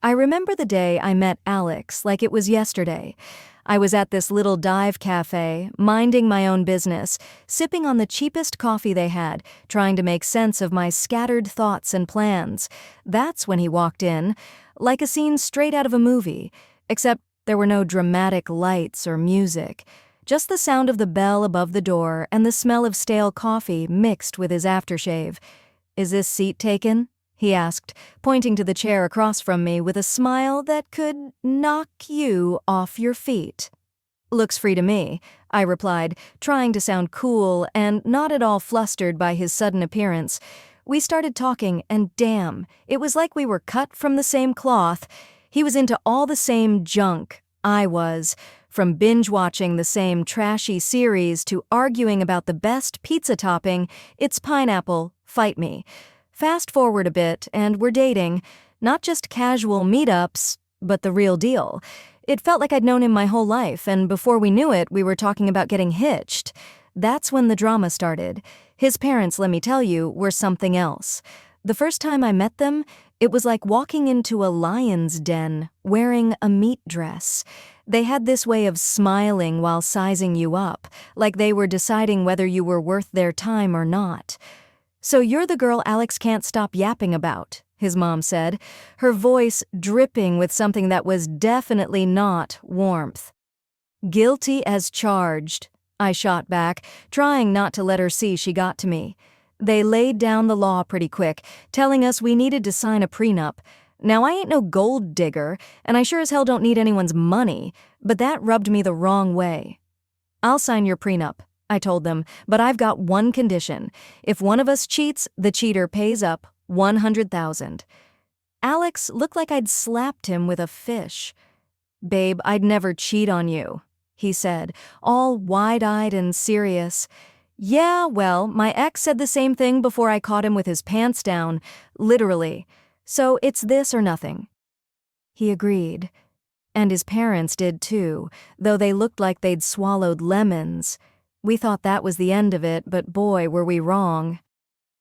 I remember the day I met Alex like it was yesterday. I was at this little dive cafe, minding my own business, sipping on the cheapest coffee they had, trying to make sense of my scattered thoughts and plans. That's when he walked in, like a scene straight out of a movie, except there were no dramatic lights or music. Just the sound of the bell above the door and the smell of stale coffee mixed with his aftershave. "Is this seat taken?" he asked, pointing to the chair across from me with a smile that could knock you off your feet. "Looks free to me," I replied, trying to sound cool and not at all flustered by his sudden appearance. We started talking, and damn, it was like we were cut from the same cloth. He was into all the same junk I was, from binge-watching the same trashy series to arguing about the best pizza topping. It's pineapple, fight me. Fast forward a bit, and we're dating. Not just casual meetups, but the real deal. It felt like I'd known him my whole life, and before we knew it, we were talking about getting hitched. That's when the drama started. His parents, let me tell you, were something else. The first time I met them, it was like walking into a lion's den, wearing a meat dress. They had this way of smiling while sizing you up, like they were deciding whether you were worth their time or not. "So you're the girl Alex can't stop yapping about," his mom said, her voice dripping with something that was definitely not warmth. "Guilty as charged," I shot back, trying not to let her see she got to me. They laid down the law pretty quick, telling us we needed to sign a prenup. Now, I ain't no gold digger, and I sure as hell don't need anyone's money, but that rubbed me the wrong way. "I'll sign your prenup," I told them, "but I've got one condition. If one of us cheats, the cheater pays up $100,000. Alex looked like I'd slapped him with a fish. "Babe, I'd never cheat on you," he said, all wide-eyed and serious. "Yeah, well, my ex said the same thing before I caught him with his pants down, literally. So it's this or nothing." He agreed. And his parents did too, though they looked like they'd swallowed lemons. We thought that was the end of it, but boy, were we wrong.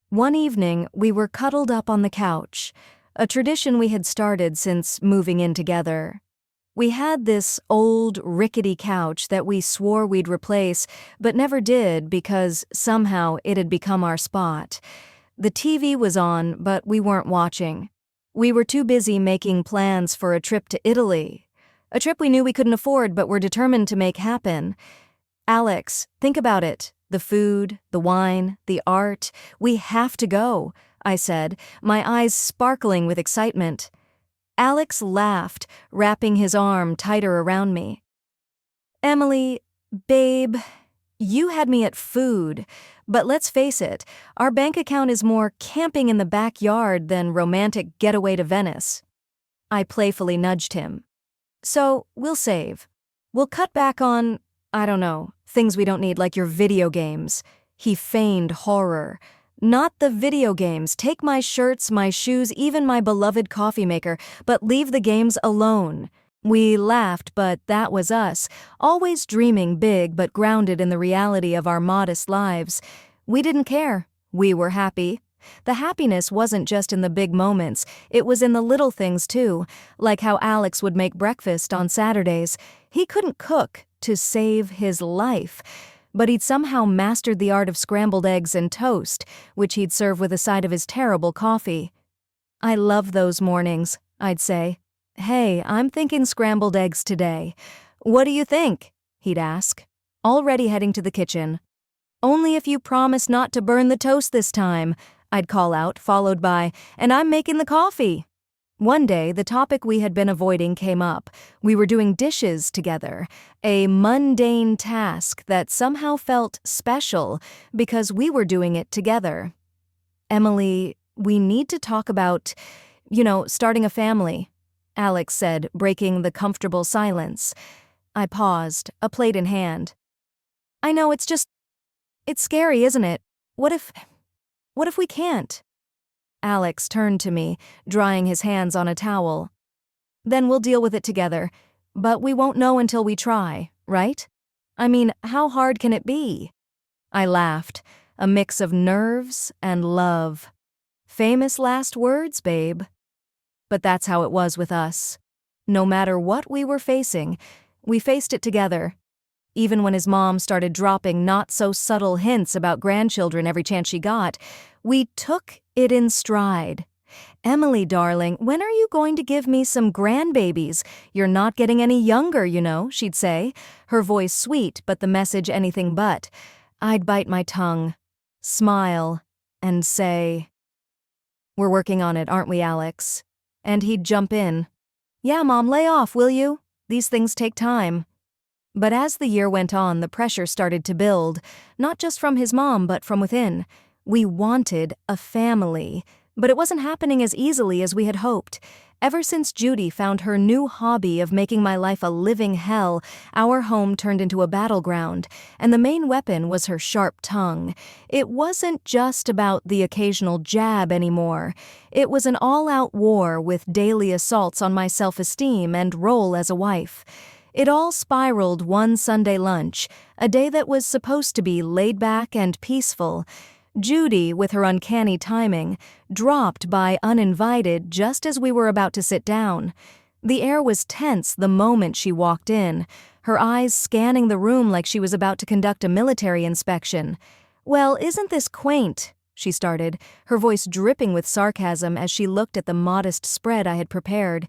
One evening, we were cuddled up on the couch, a tradition we had started since moving in together. We had this old, rickety couch that we swore we'd replace, but never did because somehow it had become our spot. The TV was on, but we weren't watching. We were too busy making plans for a trip to Italy. A trip we knew we couldn't afford but were determined to make happen. "Alex, think about it. The food, the wine, the art. We have to go," I said, my eyes sparkling with excitement. Alex laughed, wrapping his arm tighter around me. "Emily, babe, you had me at food, but let's face it, our bank account is more camping in the backyard than romantic getaway to Venice." I playfully nudged him. "So, we'll save. We'll cut back on, I don't know, things we don't need like your video games." He feigned horror. "Not the video games. Take my shirts, my shoes, even my beloved coffee maker, but leave the games alone." We laughed, but that was us, always dreaming big but grounded in the reality of our modest lives. We didn't care. We were happy. The happiness wasn't just in the big moments, it was in the little things too, like how Alex would make breakfast on Saturdays. He couldn't cook to save his life, but he'd somehow mastered the art of scrambled eggs and toast, which he'd serve with a side of his terrible coffee. "I love those mornings," I'd say. "Hey, I'm thinking scrambled eggs today. What do you think?" he'd ask, already heading to the kitchen. "Only if you promise not to burn the toast this time," I'd call out, followed by, "and I'm making the coffee." One day, the topic we had been avoiding came up. We were doing dishes together, a mundane task that somehow felt special because we were doing it together. "Emily, we need to talk about, starting a family," Alex said, breaking the comfortable silence. I paused, a plate in hand. "I know, it's scary, isn't it? What if we can't?" Alex turned to me, drying his hands on a towel. "Then we'll deal with it together. But we won't know until we try, right? I mean, how hard can it be?" I laughed, a mix of nerves and love. Famous last words, babe. But that's how it was with us. No matter what we were facing, we faced it together. Even when his mom started dropping not-so-subtle hints about grandchildren every chance she got, we took it in stride. "Emily, darling, when are you going to give me some grandbabies? You're not getting any younger, you know," she'd say, her voice sweet but the message anything but. I'd bite my tongue, smile, and say, "We're working on it, aren't we, Alex?" And he'd jump in. "Yeah, Mom, lay off, will you? These things take time." But as the year went on, the pressure started to build, not just from his mom, but from within. We wanted a family, but it wasn't happening as easily as we had hoped. Ever since Judy found her new hobby of making my life a living hell, our home turned into a battleground, and the main weapon was her sharp tongue. It wasn't just about the occasional jab anymore. It was an all-out war with daily assaults on my self-esteem and role as a wife. It all spiraled one Sunday lunch, a day that was supposed to be laid back and peaceful. Judy, with her uncanny timing, dropped by uninvited just as we were about to sit down. The air was tense the moment she walked in, her eyes scanning the room like she was about to conduct a military inspection. "Well, isn't this quaint?" she started, her voice dripping with sarcasm as she looked at the modest spread I had prepared.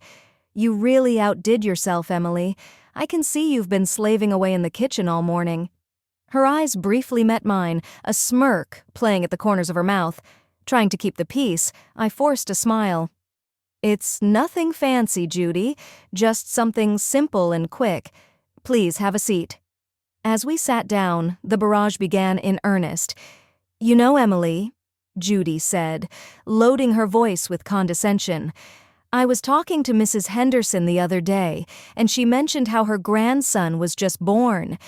"You really outdid yourself, Emily. I can see you've been slaving away in the kitchen all morning." Her eyes briefly met mine, a smirk playing at the corners of her mouth. Trying to keep the peace, I forced a smile. "It's nothing fancy, Judy, just something simple and quick. Please have a seat." As we sat down, the barrage began in earnest. "You know, Emily," Judy said, loading her voice with condescension, "I was talking to Mrs. Henderson the other day, and she mentioned how her grandson was just born.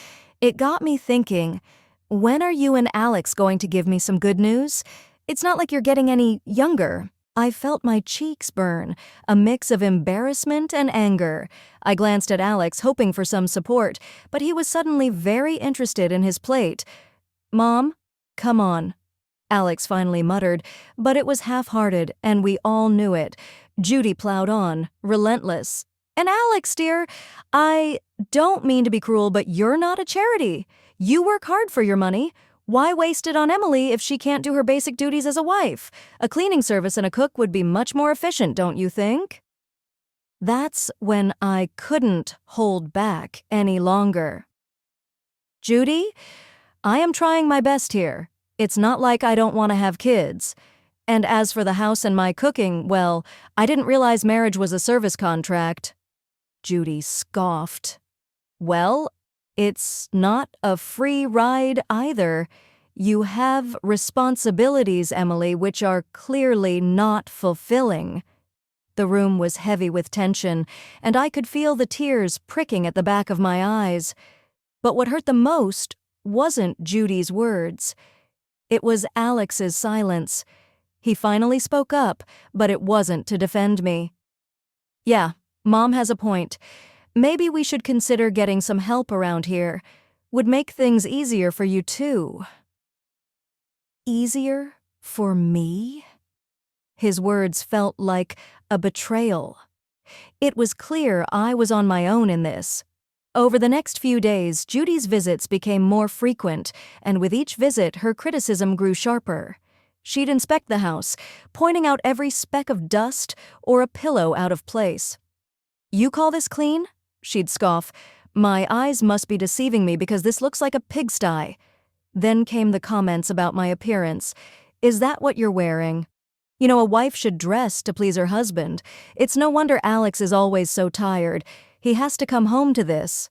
It got me thinking, when are you and Alex going to give me some good news? It's not like you're getting any younger." I felt my cheeks burn, a mix of embarrassment and anger. I glanced at Alex, hoping for some support, but he was suddenly very interested in his plate. "Mom, come on," Alex finally muttered, but it was half-hearted, and we all knew it. Judy plowed on, relentless. "And Alex, dear, I don't mean to be cruel, but you're not a charity. You work hard for your money. Why waste it on Emily if she can't do her basic duties as a wife? A cleaning service and a cook would be much more efficient, don't you think?" That's when I couldn't hold back any longer. "Judy, I am trying my best here. It's not like I don't want to have kids. And as for the house and my cooking, well, I didn't realize marriage was a service contract." Judy scoffed. "Well, it's not a free ride either. You have responsibilities, Emily, which are clearly not fulfilling." The room was heavy with tension, and I could feel the tears pricking at the back of my eyes. But what hurt the most wasn't Judy's words. It was Alex's silence. He finally spoke up, but it wasn't to defend me. "Yeah, Mom has a point. Maybe we should consider getting some help around here. Would make things easier for you too." Easier for me? His words felt like a betrayal. It was clear I was on my own in this. Over the next few days, Judy's visits became more frequent, and with each visit, her criticism grew sharper. She'd inspect the house, pointing out every speck of dust or a pillow out of place. "You call this clean?" she'd scoff. "My eyes must be deceiving me because this looks like a pigsty." Then came the comments about my appearance. "Is that what you're wearing? You know, a wife should dress to please her husband. It's no wonder Alex is always so tired. He has to come home to this."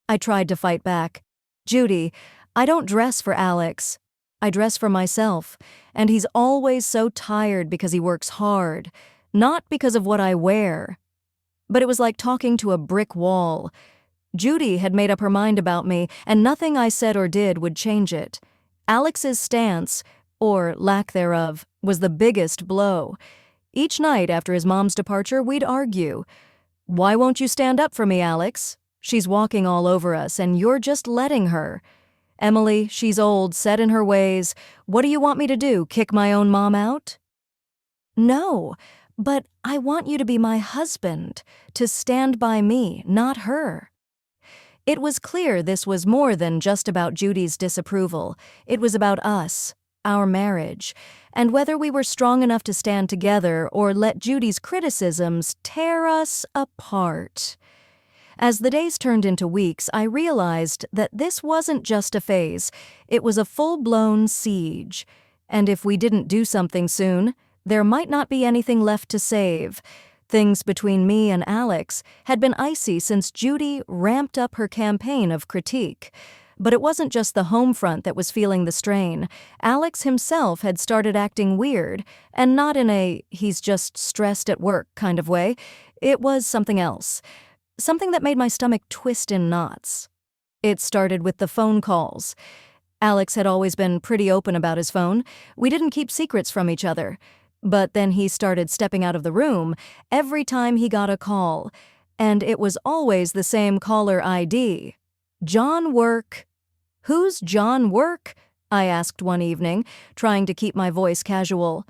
I tried to fight back. "Judy, I don't dress for Alex. I dress for myself, and he's always so tired because he works hard, not because of what I wear." But it was like talking to a brick wall. Judy had made up her mind about me, and nothing I said or did would change it. Alex's stance, or lack thereof, was the biggest blow. Each night after his mom's departure, we'd argue. "Why won't you stand up for me, Alex? She's walking all over us, and you're just letting her. Emily, she's old, set in her ways. What do you want me to do, kick my own mom out?" No, But I want you to be my husband, to stand by me, not her. It was clear this was more than just about Judy's disapproval. It was about us, our marriage, and whether we were strong enough to stand together or let Judy's criticisms tear us apart. As the days turned into weeks, I realized that this wasn't just a phase. It was a full-blown siege. And if we didn't do something soon, there might not be anything left to save. Things between me and Alex had been icy since Judy ramped up her campaign of critique. But it wasn't just the home front that was feeling the strain. Alex himself had started acting weird, and not in a he's just stressed at work kind of way. It was something else. Something that made my stomach twist in knots. It started with the phone calls. Alex had always been pretty open about his phone. We didn't keep secrets from each other. But then he started stepping out of the room every time he got a call, and it was always the same caller ID. John Work. Who's John Work? I asked one evening, trying to keep my voice casual.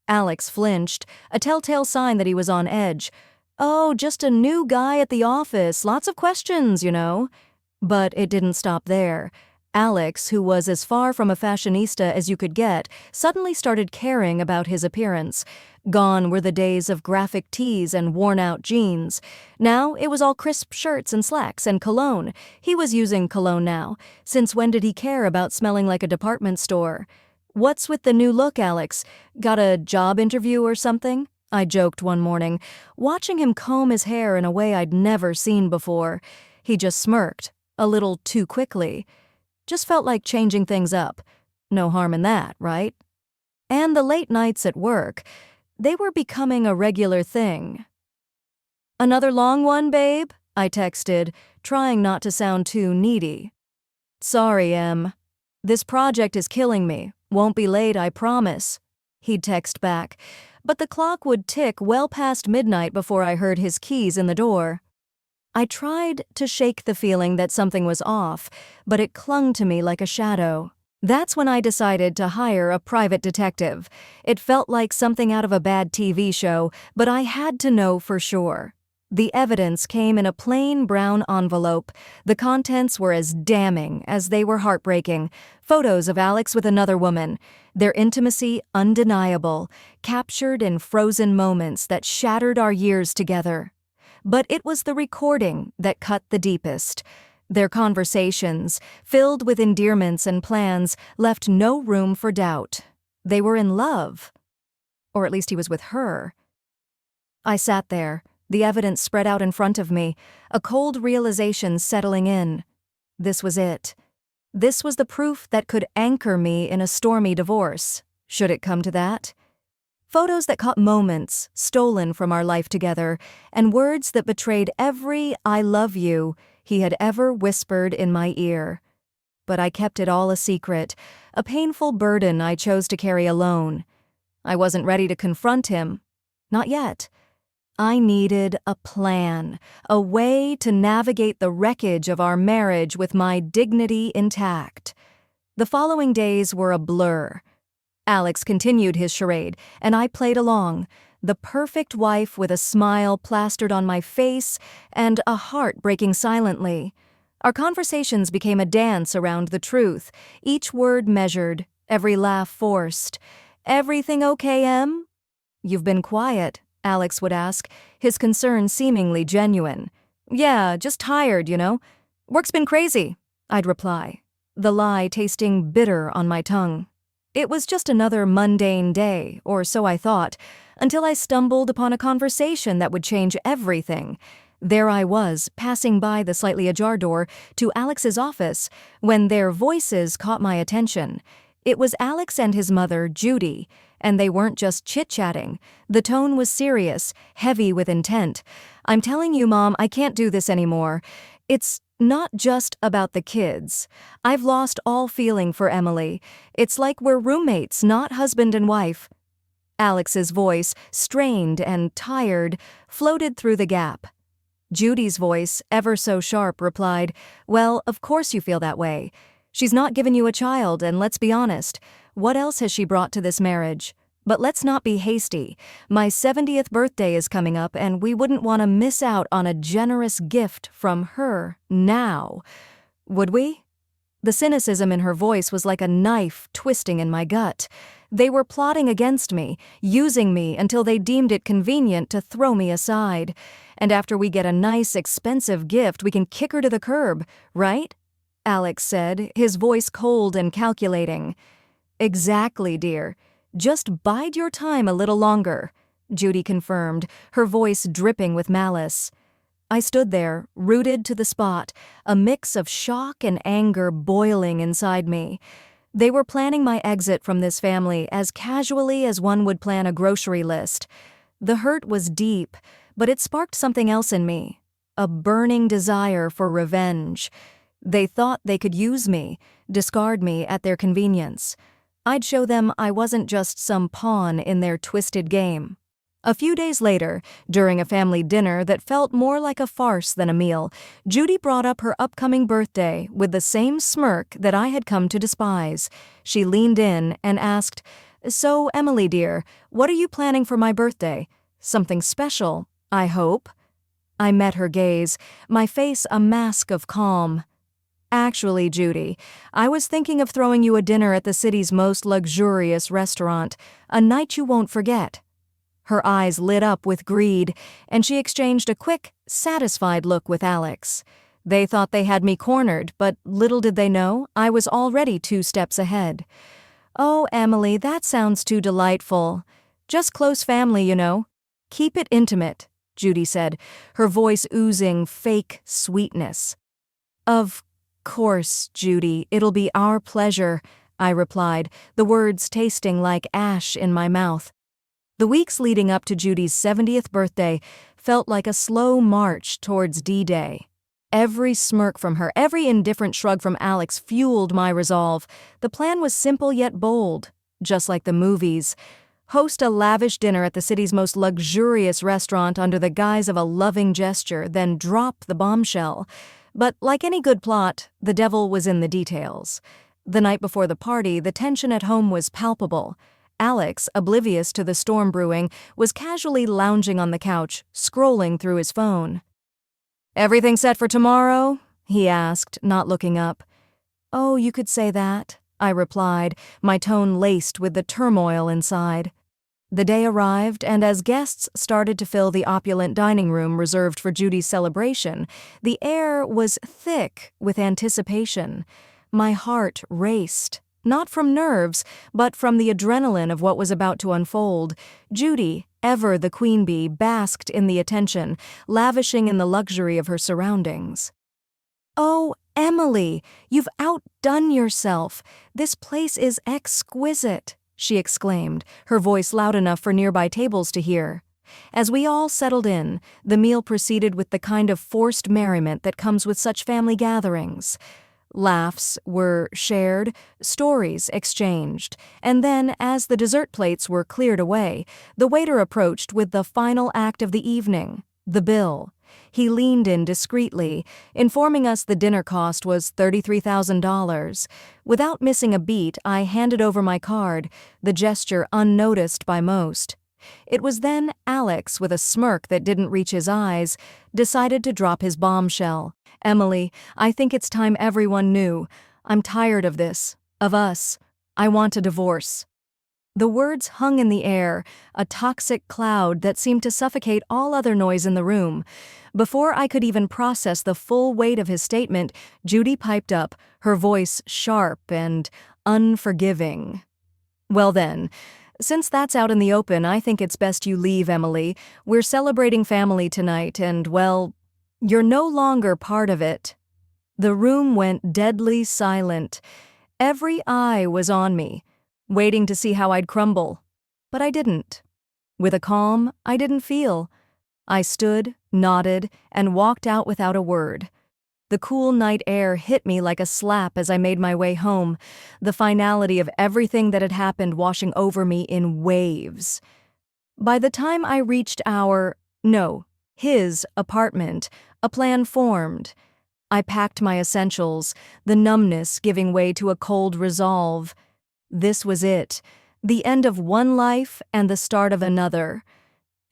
Alex flinched, a telltale sign that he was on edge. Oh, just a new guy at the office, lots of questions, you know. But it didn't stop there. Alex, who was as far from a fashionista as you could get, suddenly started caring about his appearance. Gone were the days of graphic tees and worn-out jeans. Now it was all crisp shirts and slacks and cologne. He was using cologne now. Since when did he care about smelling like a department store? What's with the new look, Alex? Got a job interview or something? I joked one morning, watching him comb his hair in a way I'd never seen before. He just smirked, a little too quickly. Just felt like changing things up. No harm in that, right? And the late nights at work, they were becoming a regular thing. Another long one, babe? I texted, trying not to sound too needy. Sorry, Em. This project is killing me. Won't be late, I promise. He'd text back, but the clock would tick well past midnight before I heard his keys in the door. I tried to shake the feeling that something was off, but it clung to me like a shadow. That's when I decided to hire a private detective. It felt like something out of a bad TV show, but I had to know for sure. The evidence came in a plain brown envelope. The contents were as damning as they were heartbreaking. Photos of Alex with another woman. Their intimacy undeniable, captured in frozen moments that shattered our years together. But it was the recording that cut the deepest. Their conversations, filled with endearments and plans, left no room for doubt. They were in love. Or at least he was with her. I sat there, the evidence spread out in front of me, a cold realization settling in. This was it. This was the proof that could anchor me in a stormy divorce, should it come to that. Photos that caught moments stolen from our life together, and words that betrayed every "I love you" he had ever whispered in my ear. But I kept it all a secret, a painful burden I chose to carry alone. I wasn't ready to confront him. Not yet. I needed a plan, a way to navigate the wreckage of our marriage with my dignity intact. The following days were a blur. Alex continued his charade, and I played along, the perfect wife with a smile plastered on my face and a heart breaking silently. Our conversations became a dance around the truth, each word measured, every laugh forced. "Everything okay, Em?" "You've been quiet," Alex would ask, his concern seemingly genuine. "Yeah, just tired, you know. Work's been crazy," I'd reply, the lie tasting bitter on my tongue. It was just another mundane day, or so I thought, until I stumbled upon a conversation that would change everything. There I was, passing by the slightly ajar door to Alex's office, when their voices caught my attention. It was Alex and his mother, Judy, and they weren't just chit-chatting. The tone was serious, heavy with intent. "I'm telling you, Mom, I can't do this anymore. It's not just about the kids. I've lost all feeling for Emily. It's like we're roommates, not husband and wife." Alex's voice, strained and tired, floated through the gap. Judy's voice, ever so sharp, replied, "Well, of course you feel that way. She's not given you a child, and let's be honest, what else has she brought to this marriage? But let's not be hasty. My 70th birthday is coming up, and we wouldn't want to miss out on a generous gift from her now. Would we? The cynicism in her voice was like a knife twisting in my gut. They were plotting against me, using me until they deemed it convenient to throw me aside. And after we get a nice, expensive gift, we can kick her to the curb, right? Alex said, his voice cold and calculating. Exactly, dear. Just bide your time a little longer, Judy confirmed, her voice dripping with malice. I stood there, rooted to the spot, a mix of shock and anger boiling inside me. They were planning my exit from this family as casually as one would plan a grocery list. The hurt was deep, but it sparked something else in me, a burning desire for revenge. They thought they could use me, discard me at their convenience. I'd show them I wasn't just some pawn in their twisted game. A few days later, during a family dinner that felt more like a farce than a meal, Judy brought up her upcoming birthday with the same smirk that I had come to despise. She leaned in and asked, "So, Emily dear, what are you planning for my birthday? Something special, I hope?" I met her gaze, my face a mask of calm. "Actually, Judy, I was thinking of throwing you a dinner at the city's most luxurious restaurant, a night you won't forget." Her eyes lit up with greed, and she exchanged a quick, satisfied look with Alex. They thought they had me cornered, but little did they know I was already 2 steps ahead. "Oh, Emily, that sounds too delightful. Just close family, you know. Keep it intimate," Judy said, her voice oozing fake sweetness. "Of course, Judy, it'll be our pleasure," I replied, the words tasting like ash in my mouth. The weeks leading up to Judy's 70th birthday felt like a slow march towards D-Day. Every smirk from her, every indifferent shrug from Alex fueled my resolve. The plan was simple yet bold, just like the movies. Host a lavish dinner at the city's most luxurious restaurant under the guise of a loving gesture, then drop the bombshell. But like any good plot, the devil was in the details. The night before the party, the tension at home was palpable. Alex, oblivious to the storm brewing, was casually lounging on the couch, scrolling through his phone. "Everything set for tomorrow?" he asked, not looking up. "Oh, you could say that," I replied, my tone laced with the turmoil inside. The day arrived, and as guests started to fill the opulent dining room reserved for Judy's celebration, the air was thick with anticipation. My heart raced. Not from nerves, but from the adrenaline of what was about to unfold. Judy, ever the queen bee, basked in the attention, lavishing in the luxury of her surroundings. "Oh, Emily, you've outdone yourself. This place is exquisite," she exclaimed, her voice loud enough for nearby tables to hear. As we all settled in, the meal proceeded with the kind of forced merriment that comes with such family gatherings. Laughs were shared, stories exchanged, and then, as the dessert plates were cleared away, the waiter approached with the final act of the evening, the bill. He leaned in discreetly, informing us the dinner cost was $33,000. Without missing a beat, I handed over my card, the gesture unnoticed by most. It was then Alex, with a smirk that didn't reach his eyes, decided to drop his bombshell. "Emily, I think it's time everyone knew. I'm tired of this, of us. I want a divorce." The words hung in the air, a toxic cloud that seemed to suffocate all other noise in the room. Before I could even process the full weight of his statement, Judy piped up, her voice sharp and unforgiving. "Well then, since that's out in the open, I think it's best you leave, Emily. We're celebrating family tonight, and, well, you're no longer part of it." The room went deadly silent. Every eye was on me, waiting to see how I'd crumble. But I didn't. With a calm I didn't feel. I stood, nodded, and walked out without a word. The cool night air hit me like a slap as I made my way home, the finality of everything that had happened washing over me in waves. By the time I reached his apartment, a plan formed. I packed my essentials, the numbness giving way to a cold resolve. This was it. The end of one life and the start of another.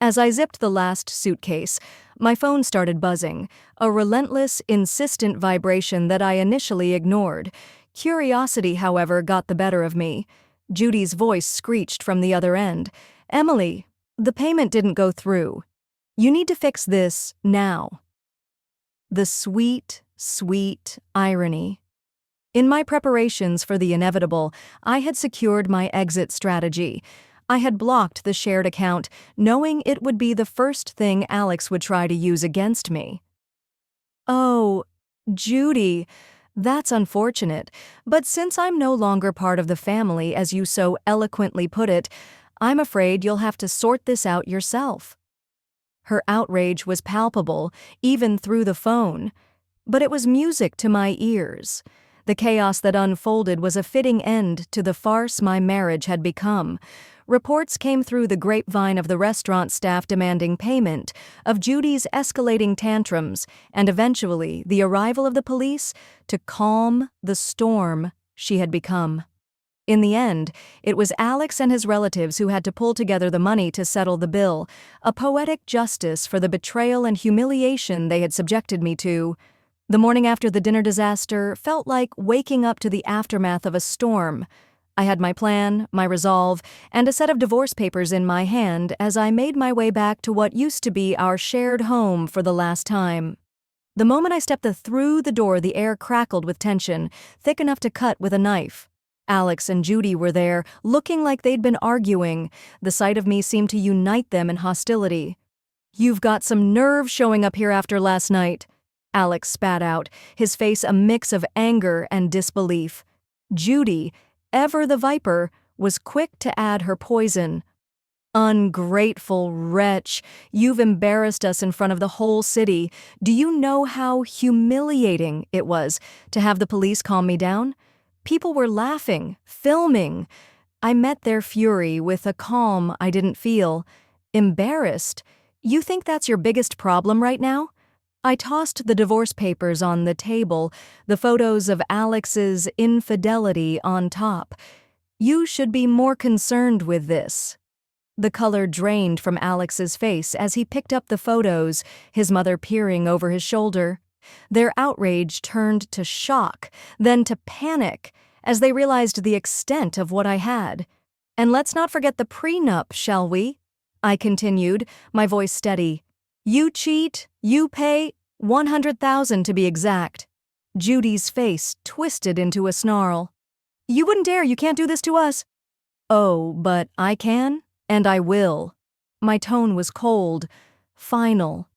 As I zipped the last suitcase, my phone started buzzing, a relentless, insistent vibration that I initially ignored. Curiosity, however, got the better of me. Judy's voice screeched from the other end. "Emily, the payment didn't go through. You need to fix this now." The sweet, sweet irony. In my preparations for the inevitable, I had secured my exit strategy. I had blocked the shared account, knowing it would be the first thing Alex would try to use against me. "Oh, Judy, that's unfortunate, but since I'm no longer part of the family, as you so eloquently put it, I'm afraid you'll have to sort this out yourself." Her outrage was palpable, even through the phone. But it was music to my ears. The chaos that unfolded was a fitting end to the farce my marriage had become. Reports came through the grapevine of the restaurant staff demanding payment, of Judy's escalating tantrums, and eventually the arrival of the police to calm the storm she had become. In the end, it was Alex and his relatives who had to pull together the money to settle the bill, a poetic justice for the betrayal and humiliation they had subjected me to. The morning after the dinner disaster felt like waking up to the aftermath of a storm. I had my plan, my resolve, and a set of divorce papers in my hand as I made my way back to what used to be our shared home for the last time. The moment I stepped through the door, the air crackled with tension, thick enough to cut with a knife. Alex and Judy were there, looking like they'd been arguing. The sight of me seemed to unite them in hostility. "You've got some nerve showing up here after last night," Alex spat out, his face a mix of anger and disbelief. Judy, ever the viper, was quick to add her poison. "Ungrateful wretch, you've embarrassed us in front of the whole city. Do you know how humiliating it was to have the police calm me down? People were laughing, filming. I met their fury with a calm I didn't feel. Embarrassed? You think that's your biggest problem right now?" I tossed the divorce papers on the table, the photos of Alex's infidelity on top. "You should be more concerned with this." The color drained from Alex's face as he picked up the photos, his mother peering over his shoulder. Their outrage turned to shock, then to panic, as they realized the extent of what I had. "And let's not forget the prenup, shall we?" I continued, my voice steady. "You cheat, you pay, 100,000 to be exact." Judy's face twisted into a snarl. "You wouldn't dare, you can't do this to us." "Oh, but I can, and I will." My tone was cold, final.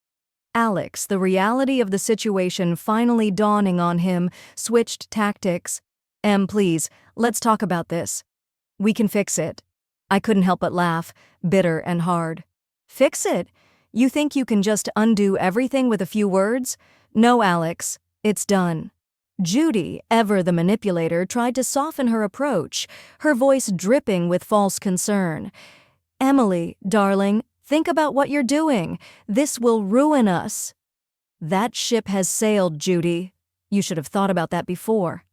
Alex, the reality of the situation finally dawning on him, switched tactics. Please, let's talk about this. We can fix it." I couldn't help but laugh, bitter and hard. "Fix it? You think you can just undo everything with a few words? No, Alex, it's done." Judy, ever the manipulator, tried to soften her approach, her voice dripping with false concern. "Emily, darling, think about what you're doing. This will ruin us." "That ship has sailed, Judy. You should have thought about that before."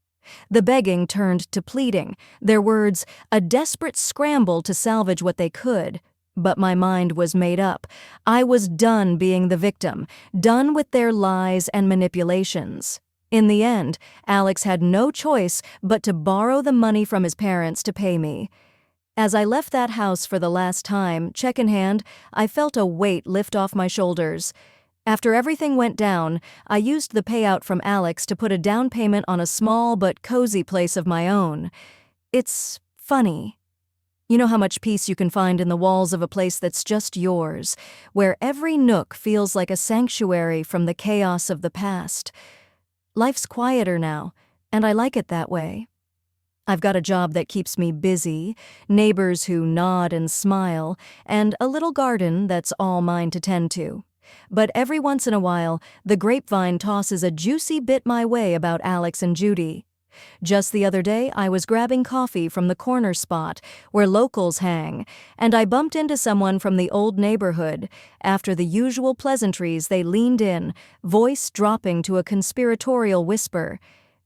The begging turned to pleading, their words a desperate scramble to salvage what they could. But my mind was made up. I was done being the victim, done with their lies and manipulations. In the end, Alex had no choice but to borrow the money from his parents to pay me. As I left that house for the last time, check in hand, I felt a weight lift off my shoulders. After everything went down, I used the payout from Alex to put a down payment on a small but cozy place of my own. It's funny. You know how much peace you can find in the walls of a place that's just yours, where every nook feels like a sanctuary from the chaos of the past. Life's quieter now, and I like it that way. I've got a job that keeps me busy, neighbors who nod and smile, and a little garden that's all mine to tend to. But every once in a while, the grapevine tosses a juicy bit my way about Alex and Judy. Just the other day, I was grabbing coffee from the corner spot where locals hang, and I bumped into someone from the old neighborhood. After the usual pleasantries, they leaned in, voice dropping to a conspiratorial whisper.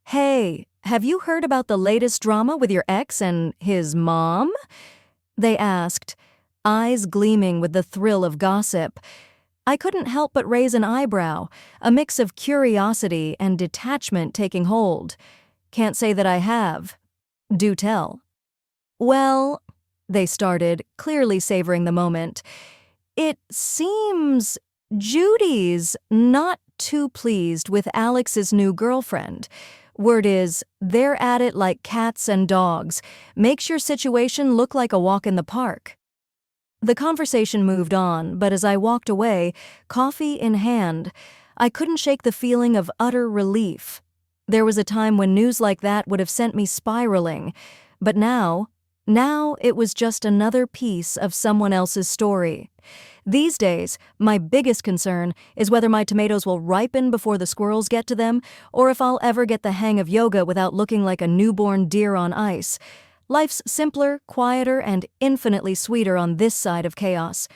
"Hey, have you heard about the latest drama with your ex and his mom?" they asked, eyes gleaming with the thrill of gossip. I couldn't help but raise an eyebrow, a mix of curiosity and detachment taking hold. Can't say that I have. Do tell. Well, they started, clearly savoring the moment. It seems Judy's not too pleased with Alex's new girlfriend. Word is, they're at it like cats and dogs. Makes your situation look like a walk in the park. The conversation moved on, but as I walked away, coffee in hand, I couldn't shake the feeling of utter relief. There was a time when news like that would have sent me spiraling, but now it was just another piece of someone else's story. These days, my biggest concern is whether my tomatoes will ripen before the squirrels get to them, or if I'll ever get the hang of yoga without looking like a newborn deer on ice. Life's simpler, quieter, and infinitely sweeter on this side of chaos.